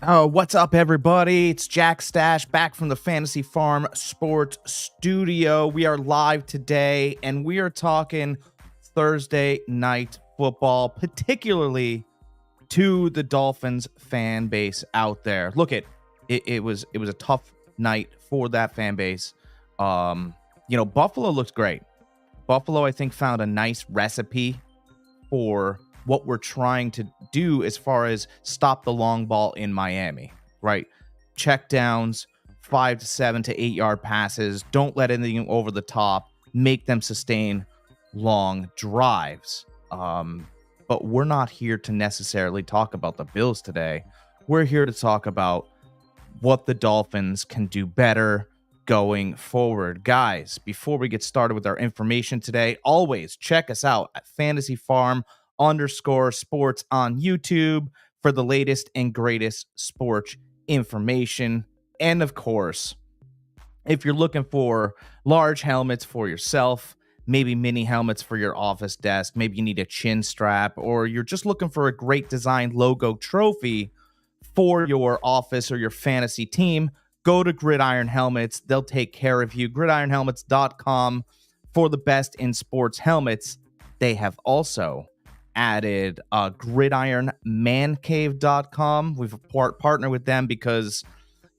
Oh, what's up, everybody? It's Jack Stache back from the Fantasy Farm Sports Studio. We are live today, and we are talking Thursday night football, particularly to the Dolphins fan base out there. Look, it was a tough night for that fan base. Buffalo looked great. Buffalo, I think, found a nice recipe for what we're trying to do as far as stop the long ball in Miami, right? Check downs, 5 to 7 to 8 yard passes. Don't let anything over the top. Make them sustain long drives. But we're not here to necessarily talk about the Bills today. We're here to talk about what the Dolphins can do better going forward. Guys, before we get started with our information today, always check us out at Fantasy Farm _sports on YouTube for the latest and greatest sports information. And of course, if you're looking for large helmets for yourself, maybe mini helmets for your office desk, maybe you need a chin strap, or you're just looking for a great design logo trophy for your office or your fantasy team, go to Gridiron Helmets. They'll take care of you. GridironHelmets.com for the best in sports helmets. They have also added GridironManCave.com. We've partnered with them because,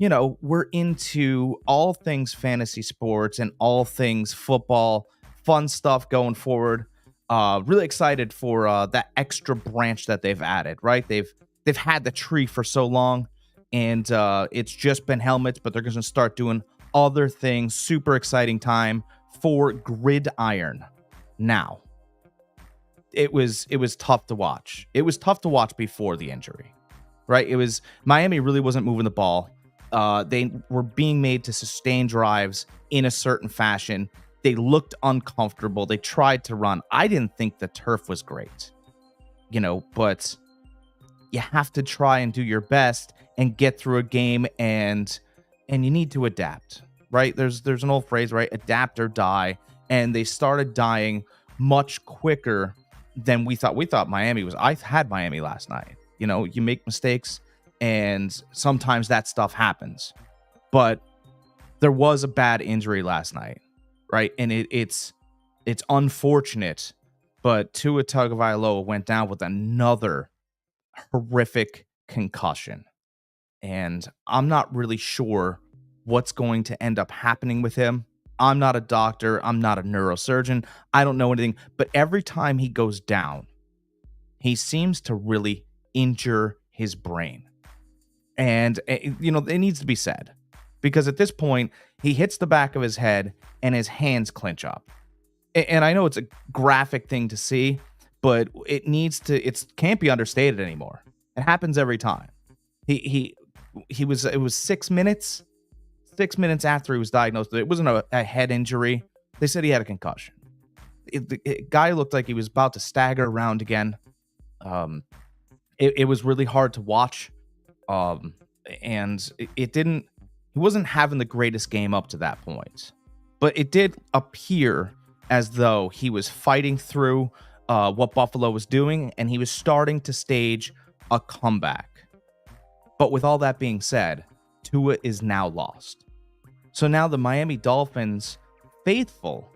we're into all things fantasy sports and all things football, fun stuff going forward. Really excited for that extra branch that they've added, right? They've had the tree for so long, and it's just been helmets, but they're going to start doing other things. Super exciting time for Gridiron. Now, it was tough to watch. It was tough to watch before the injury, right? Miami really wasn't moving the ball. They were being made to sustain drives in a certain fashion. They looked uncomfortable. They tried to run. I didn't think the turf was great, but you have to try and do your best and get through a game, and you need to adapt, right? There's an old phrase, right? Adapt or die. And they started dying much quicker than we thought. We thought Miami was. I had Miami last night. You make mistakes, and sometimes that stuff happens. But there was a bad injury last night, right? And it's unfortunate, but Tua Tagovailoa went down with another horrific concussion, and I'm not really sure what's going to end up happening with him. I'm not a doctor. I'm not a neurosurgeon. I don't know anything, but every time he goes down, he seems to really injure his brain. And, it needs to be said, because at this point, he hits the back of his head and his hands clench up. And I know it's a graphic thing to see, but it can't be understated anymore. It happens every time. It was 6 minutes. 6 minutes after he was diagnosed. It wasn't a head injury. They said he had a concussion. The guy looked like he was about to stagger around again. It was really hard to watch. And he wasn't having the greatest game up to that point. But it did appear as though he was fighting through what Buffalo was doing, and he was starting to stage a comeback. But with all that being said, Tua is now lost. So now the Miami Dolphins faithful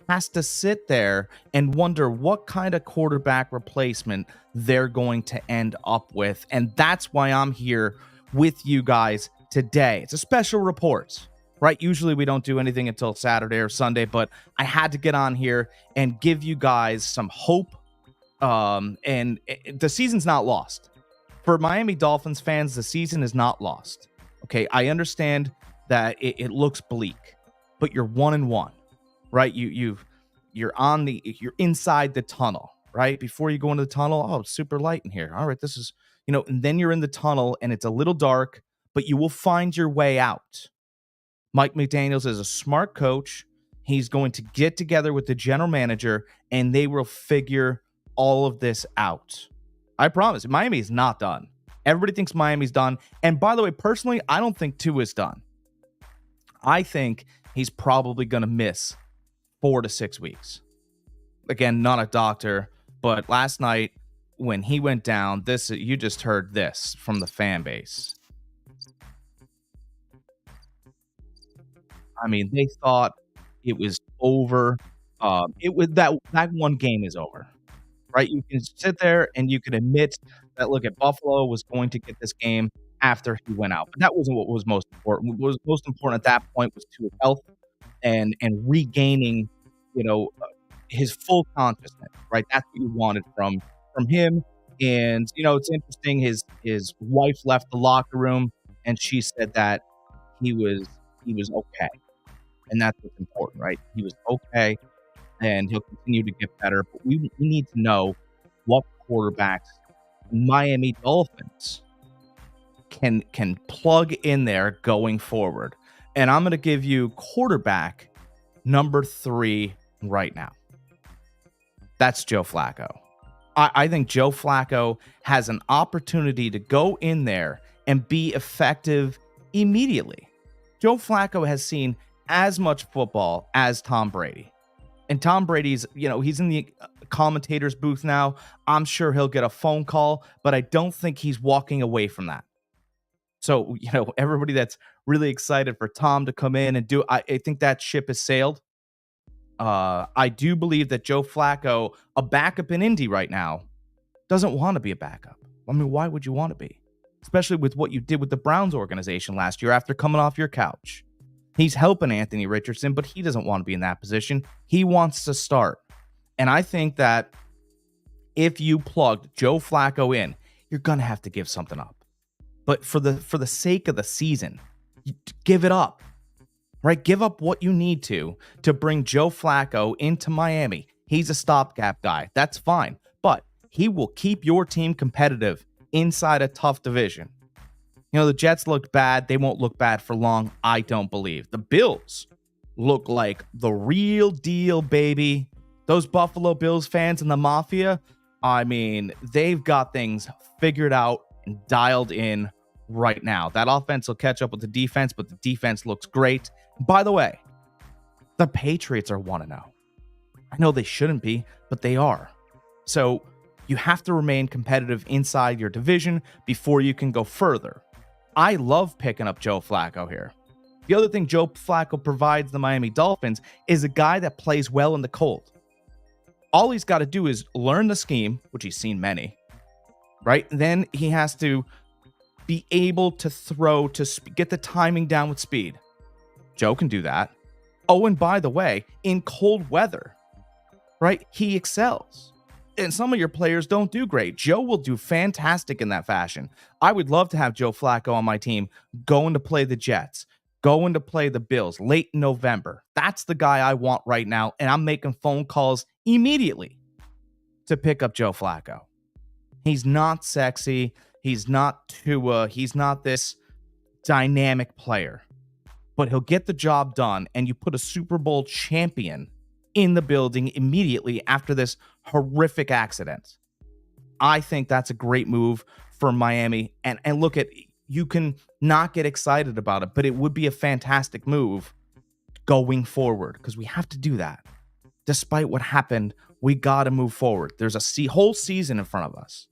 has to sit there and wonder what kind of quarterback replacement they're going to end up with. And that's why I'm here with you guys today. It's a special report, right? Usually we don't do anything until Saturday or Sunday, but I had to get on here and give you guys some hope. And the season's not lost. For Miami Dolphins fans, the season is not lost. Okay, I understand that it looks bleak, but you're 1-1, right? You're inside the tunnel, right? Before you go into the tunnel, oh, it's super light in here. All right, this is, and then you're in the tunnel and it's a little dark, but you will find your way out. Mike McDaniels is a smart coach. He's going to get together with the general manager and they will figure all of this out. I promise. Miami is not done. Everybody thinks Miami's done. And by the way, personally, I don't think Tua is done. I think he's probably going to miss 4 to 6 weeks. Again, not a doctor, but last night when he went down, you just heard this from the fan base. I mean, they thought it was over. It was that one game is over, right? You can sit there and you can admit that, look, at Buffalo was going to get this game after he went out, but that wasn't what was most important. What was most important at that point was Tua's health and regaining, you know, his full consciousness, right? That's what you wanted from him. And it's interesting. His wife left the locker room, and she said that he was he was okay, and that's what's important, right? He was okay, and he'll continue to get better. But we need to know what quarterbacks Miami Dolphins can plug in there going forward. And I'm going to give you quarterback number 3 right now. That's Joe Flacco. I think Joe Flacco has an opportunity to go in there and be effective immediately. Joe Flacco has seen as much football as Tom Brady. And Tom Brady's, he's in the commentator's booth now. I'm sure he'll get a phone call, but I don't think he's walking away from that. So, everybody that's really excited for Tom to come in and I think that ship has sailed. I do believe that Joe Flacco, a backup in Indy right now, doesn't want to be a backup. I mean, why would you want to be? Especially with what you did with the Browns organization last year after coming off your couch. He's helping Anthony Richardson, but he doesn't want to be in that position. He wants to start. And I think that if you plugged Joe Flacco in, you're going to have to give something up. But for the sake of the season, give it up. Right? Give up what you need to bring Joe Flacco into Miami. He's a stopgap guy. That's fine. But he will keep your team competitive inside a tough division. The Jets looked bad. They won't look bad for long, I don't believe. The Bills look like the real deal, baby. Those Buffalo Bills fans and the Mafia, I mean, they've got things figured out and dialed in right now. That offense will catch up with the defense, but the defense looks great. By the way, the Patriots are 1-0. I know they shouldn't be, but they are. So you have to remain competitive inside your division before you can go further. I love picking up Joe Flacco here. The other thing Joe Flacco provides the Miami Dolphins is a guy that plays well in the cold. All he's got to do is learn the scheme, which he's seen many, right? And then he has to be able to throw, to get the timing down with speed. Joe can do that. Oh, and by the way, in cold weather, right, he excels. And some of your players don't do great. Joe will do fantastic in that fashion. I would love to have Joe Flacco on my team going to play the Jets, going to play the Bills late in November. That's the guy I want right now, and I'm making phone calls immediately to pick up Joe Flacco. He's not sexy. He's not Tua. He's not this dynamic player. But he'll get the job done, and you put a Super Bowl champion in the building immediately after this horrific accident. I think that's a great move for Miami. And look, you can not get excited about it, but it would be a fantastic move going forward because we have to do that. Despite what happened, we got to move forward. There's a whole season in front of us.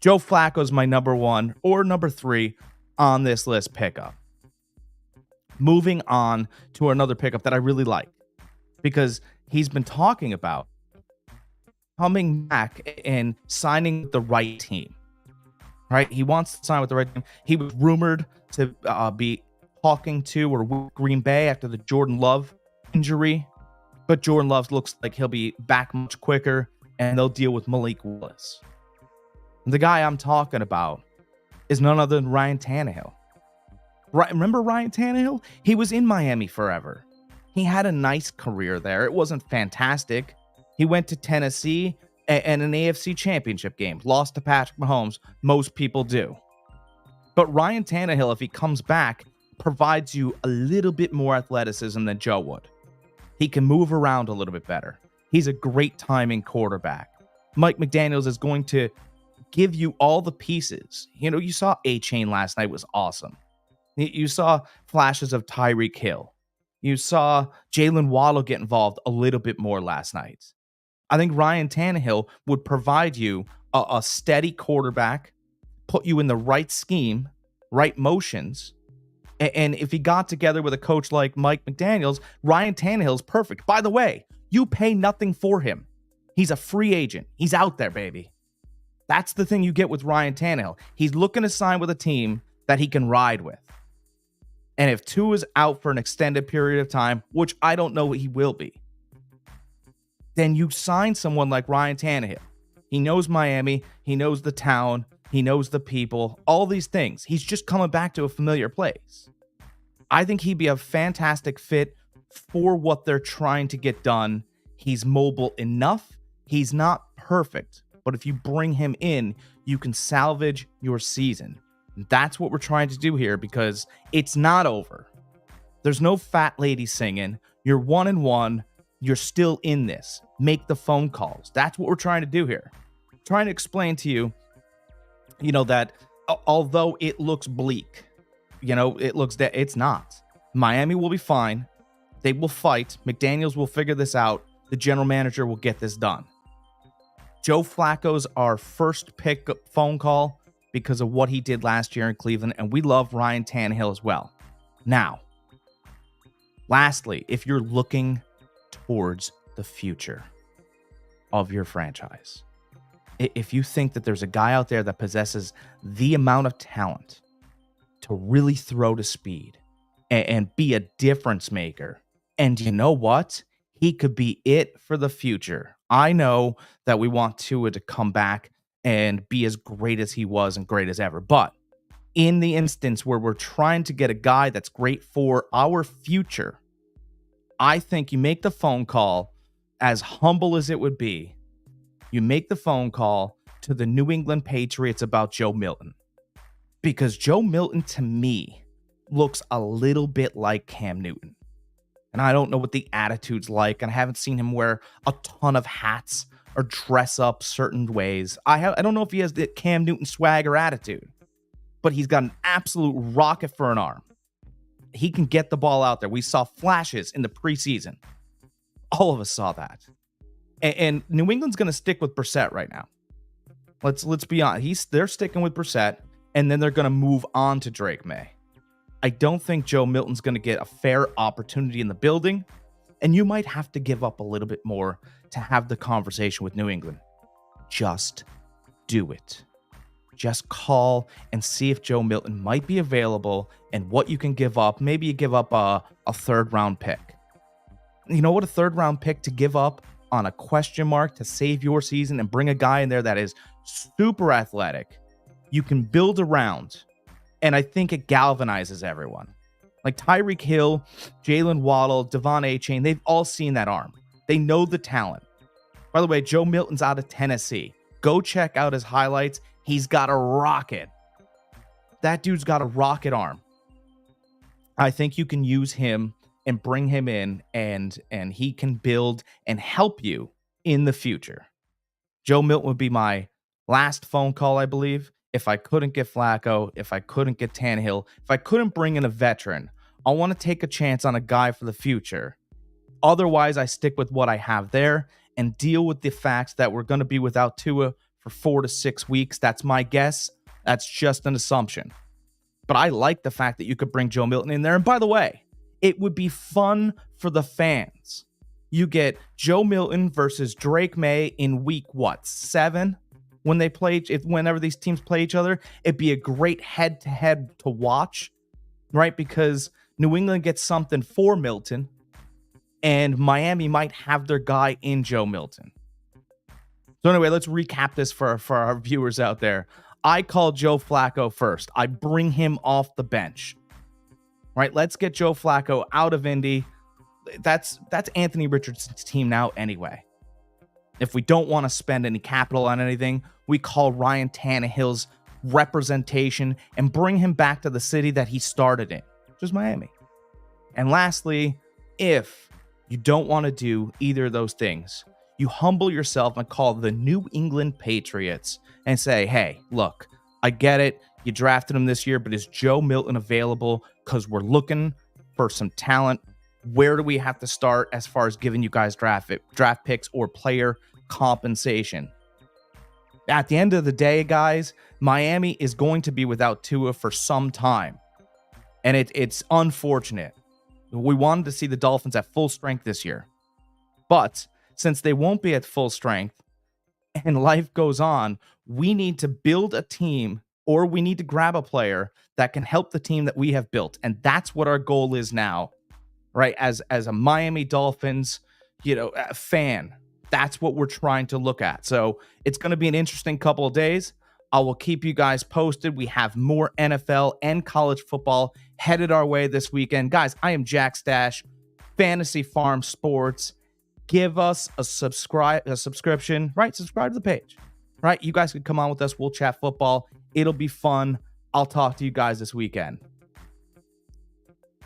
Joe Flacco's my number 1 or number 3 on this list pickup. Moving on to another pickup that I really like because he's been talking about coming back and signing with the right team, right? He wants to sign with the right team. He was rumored to be talking to or with Green Bay after the Jordan Love injury, but Jordan Love looks like he'll be back much quicker and they'll deal with Malik Willis. The guy I'm talking about is none other than Ryan Tannehill. Remember Ryan Tannehill? He was in Miami forever. He had a nice career there. It wasn't fantastic. He went to Tennessee and an AFC championship game. Lost to Patrick Mahomes. Most people do. But Ryan Tannehill, if he comes back, provides you a little bit more athleticism than Joe would. He can move around a little bit better. He's a great timing quarterback. Mike McDaniels is going to give you all the pieces. You saw A-Chain last night was awesome. You saw flashes of Tyreek Hill. You saw Jalen Waddle get involved a little bit more last night. I think Ryan Tannehill would provide you a steady quarterback, put you in the right scheme, right motions, And if he got together with a coach like Mike McDaniels, Ryan Tannehill's perfect. By the way, you pay nothing for him. He's a free agent. He's out there, baby. That's the thing you get with Ryan Tannehill. He's looking to sign with a team that he can ride with. And if Tua's out for an extended period of time, which I don't know he will be, then you sign someone like Ryan Tannehill. He knows Miami. He knows the town. He knows the people. All these things. He's just coming back to a familiar place. I think he'd be a fantastic fit for what they're trying to get done. He's mobile enough. He's not perfect. But if you bring him in, you can salvage your season. That's what we're trying to do here because it's not over. There's no fat lady singing. You're 1-1. You're still in this. Make the phone calls. That's what we're trying to do here. I'm trying to explain to you, that although it looks bleak, it looks that it's not. Miami will be fine. They will fight. McDaniels will figure this out. The general manager will get this done. Joe Flacco's our first pick phone call because of what he did last year in Cleveland, and we love Ryan Tannehill as well. Now, lastly, if you're looking towards the future of your franchise, if you think that there's a guy out there that possesses the amount of talent to really throw to speed and be a difference maker, and you know what? He could be it for the future. I know that we want Tua to come back and be as great as he was and great as ever. But in the instance where we're trying to get a guy that's great for our future, I think you make the phone call, as humble as it would be, you make the phone call to the New England Patriots about Joe Milton. Because Joe Milton, to me, looks a little bit like Cam Newton. And I don't know what the attitude's like, and I haven't seen him wear a ton of hats or dress up certain ways. I don't know if he has the Cam Newton swagger attitude, but he's got an absolute rocket for an arm. He can get the ball out there. We saw flashes in the preseason. All of us saw that. And New England's going to stick with Brissett right now. Let's be honest. They're sticking with Brissett, and then they're going to move on to Drake May. I don't think Joe Milton's going to get a fair opportunity in the building, and you might have to give up a little bit more to have the conversation with New England. Just do it. Just call and see if Joe Milton might be available and what you can give up. Maybe you give up a third-round pick. You know what? A third-round pick to give up on a question mark to save your season and bring a guy in there that is super athletic. You can build around. And I think it galvanizes everyone. Like Tyreek Hill, Jalen Waddle, Devon Achane, they've all seen that arm. They know the talent. By the way, Joe Milton's out of Tennessee. Go check out his highlights. He's got a rocket. That dude's got a rocket arm. I think you can use him and bring him in, and he can build and help you in the future. Joe Milton would be my last phone call, I believe. If I couldn't get Flacco, if I couldn't get Tannehill, if I couldn't bring in a veteran, I want to take a chance on a guy for the future. Otherwise, I stick with what I have there and deal with the fact that we're going to be without Tua for 4 to 6 weeks. That's my guess. That's just an assumption. But I like the fact that you could bring Joe Milton in there. And by the way, it would be fun for the fans. You get Joe Milton versus Drake May in week, 7? When they play, whenever these teams play each other, it'd be a great head-to-head to watch, right? Because New England gets something for Milton, and Miami might have their guy in Joe Milton. So anyway, let's recap this for our viewers out there. I call Joe Flacco first. I bring him off the bench, right? Let's get Joe Flacco out of Indy. That's Anthony Richardson's team now anyway. If we don't want to spend any capital on anything, we call Ryan Tannehill's representation and bring him back to the city that he started in, which is Miami. And lastly, if you don't want to do either of those things, you humble yourself and call the New England Patriots and say, hey, look, I get it. You drafted him this year, but is Joe Milton available? Because we're looking for some talent. Where do we have to start as far as giving you guys draft picks or player compensation? At the end of the day, guys, Miami is going to be without Tua for some time. And it's unfortunate. We wanted to see the Dolphins at full strength this year. But since they won't be at full strength and life goes on, we need to build a team, or we need to grab a player that can help the team that we have built. And that's what our goal is now, right? As a Miami Dolphins, fan, that's what we're trying to look at. So it's going to be an interesting couple of days. I will keep you guys posted. We have more NFL and college football headed our way this weekend. Guys, I am Jack Stache, Fantasy Farm Sports. Give us a subscription, right? Subscribe to the page, right? You guys can come on with us. We'll chat football. It'll be fun. I'll talk to you guys this weekend.